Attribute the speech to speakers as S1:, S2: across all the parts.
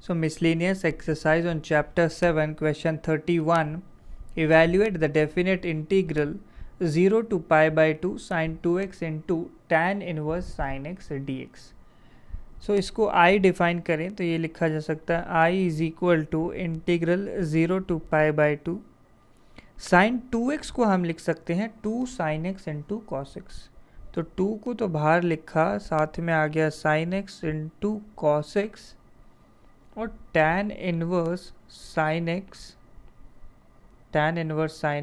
S1: So miscellaneous exercise on chapter 7 question 31. Evaluate the definite integral 0 to pi by 2 sin 2x into tan inverse sin x dx. So इसको I define करें तो ये लिखा जा सकता है I is equal to integral 0 to pi by 2 sine 2x को हम लिख सकते हैं 2 sin x into cos x. तो 2 को तो बाहर लिखा, साथ में आ गया sin x into cos x और tan inverse sin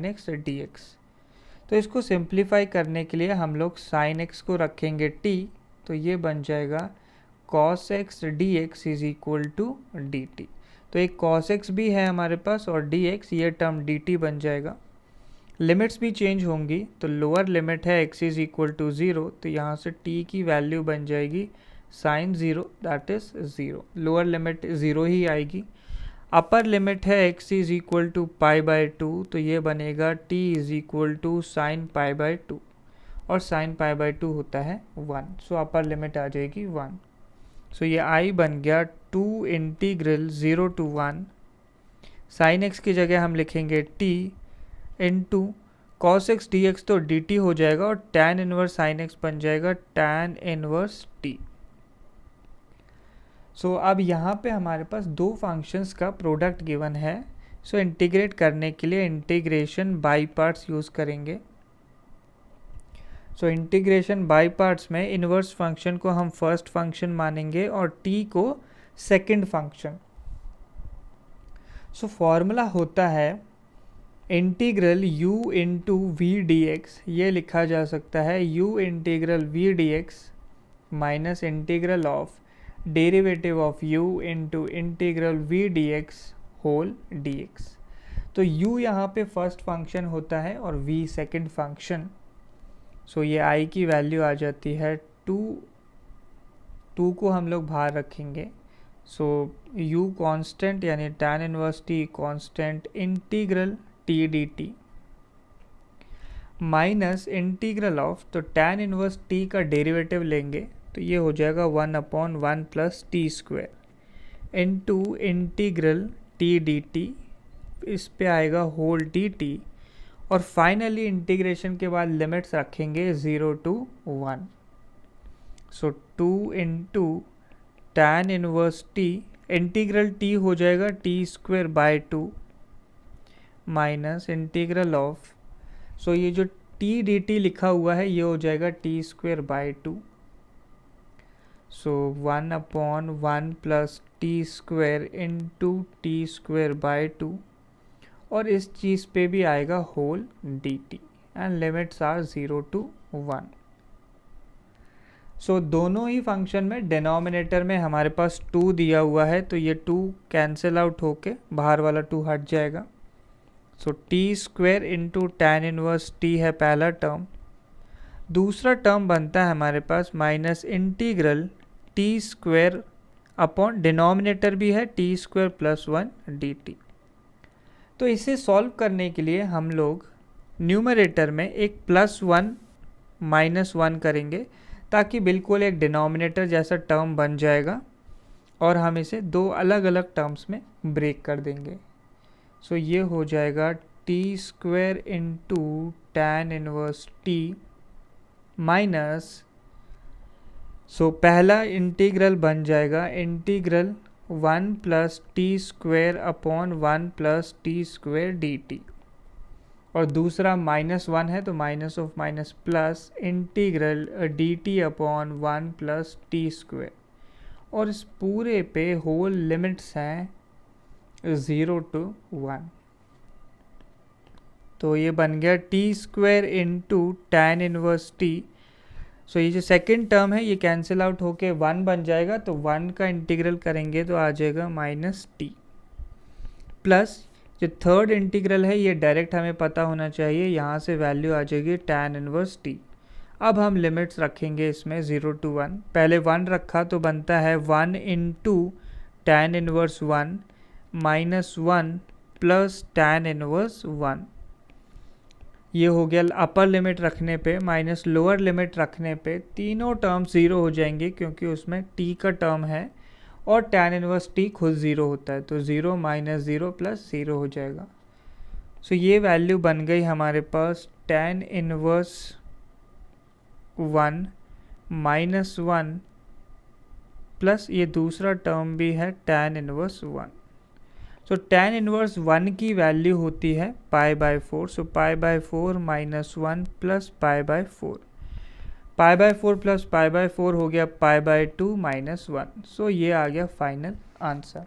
S1: x dx। तो इसको सिंप्लीफाई करने के लिए हम लोग sin x को रखेंगे t, तो ये बन जाएगा cos x dx is equal to dt। तो एक cos x भी है हमारे पास और dx, ये टर्म dt बन जाएगा। लिमिट्स भी चेंज होंगी, तो लोअर लिमिट है x इज इक्वल टू 0, तो यहाँ से t की वैल्यू बन जाएगी sine 0 that is 0। Lower limit 0 ही आएगी। अपर लिमिट है x is equal to pi by 2, तो ये बनेगा t is equal to sine pi by 2 और साइन पाई बाई 2 होता है 1, सो अपर लिमिट आ जाएगी 1। सो ये I बन गया 2 इंटीग्रल 0 टू 1 साइन x की जगह हम लिखेंगे t into cos x D x, तो dt हो जाएगा और tan इनवर्स sin x बन जाएगा tan इनवर्स t। सो अब यहाँ पे हमारे पास दो फंक्शंस का प्रोडक्ट गिवन है। सो इंटीग्रेट करने के लिए इंटीग्रेशन बाई पार्ट्स यूज़ करेंगे। सो इंटीग्रेशन बाई पार्ट्स में इनवर्स फंक्शन को हम फर्स्ट फंक्शन मानेंगे और t को सेकंड फंक्शन। सो फॉर्मूला होता है integral u into v d x, ये लिखा जा सकता है u integral v d x minus integral of derivative of u into integral v dx whole dx। तो u यहाँ पे फर्स्ट फंक्शन होता है और v सेकंड फंक्शन। सो ये I की वैल्यू आ जाती है 2 को हम लोग बाहर रखेंगे। सो u कांस्टेंट यानी tan inverse t constant integral t dt minus integral of, तो tan इनवर्स t का डेरिवेटिव लेंगे तो ये हो जाएगा 1/1 plus T square into integral t d t, इस पे आएगा होल डी टी और फाइनली इंटीग्रेशन के बाद लिमिट्स रखेंगे 0 to 1। So 2 into tan inverse t, integral t हो जाएगा T square by 2 minus integral of, सो ये जो टी डी टी लिखा हुआ है ये हो जाएगा T square by 2। So 1/1 plus T square into t square by 2 और इस चीज़ पे भी आएगा whole d t and limits are 0 to 1। So दोनों ही फंक्शन में डिनोमिनेटर में हमारे पास 2 दिया हुआ है, तो ये 2 कैंसिल आउट होके बाहर वाला 2 हट जाएगा। So T square into tan inverse T है पहला टर्म। दूसरा टर्म बनता है हमारे पास minus integral T square upon denominator भी है T square plus 1 D T. तो इसे सॉल्व करने के लिए हम लोग न्यूमरेटर में एक +1 -1 करेंगे ताकि बिल्कुल एक डिनोमिनेटर जैसा टर्म बन जाएगा और हम इसे दो अलग अलग टर्म्स में ब्रेक कर देंगे। सो ये हो जाएगा T square into tan inverse T minus, so पहला इंटीग्रल बन जाएगा integral 1 plus T square upon 1 plus T square D T और दूसरा -1 है तो minus of minus plus integral D T upon 1 plus T square और इस पूरे पे होल लिमिट्स हैं 0 टू 1। तो ये बन गया T square into tan inverse T. So ये जो सेकंड टर्म है ये कैंसिल आउट होके 1 बन जाएगा, तो 1 का इंटीग्रल करेंगे तो आ जाएगा माइनस टी प्लस जो थर्ड इंटीग्रल है ये डायरेक्ट हमें पता होना चाहिए, यहाँ से वैल्यू आ जाएगी टैन इनवर्स टी। अब हम लिमिट्स रखेंगे इसमें 0 टू 1। पहले 1 रखा तो बनता है 1 into tan inverse 1 minus 1 plus tan inverse 1। ये हो गया अपर लिमिट रखने पे माइनस लोअर लिमिट रखने पे तीनों टर्म 0 हो जाएंगे क्योंकि उसमें t का टर्म है और tan इनवर्स t खुद 0 होता है, तो 0 माइनस 0 प्लस 0 हो जाएगा। सो ये वैल्यू बन गई हमारे पास tan इनवर्स 1 माइनस 1 प्लस ये दूसरा टर्म भी है tan इनवर्स 1। सो tan इनवर्स 1 की वैल्यू होती है π/4, सो π/4 माइनस 1 प्लस π/4, π/4 प्लस π/4 हो गया π/2 माइनस 1। सो ये आ गया फाइनल आंसर।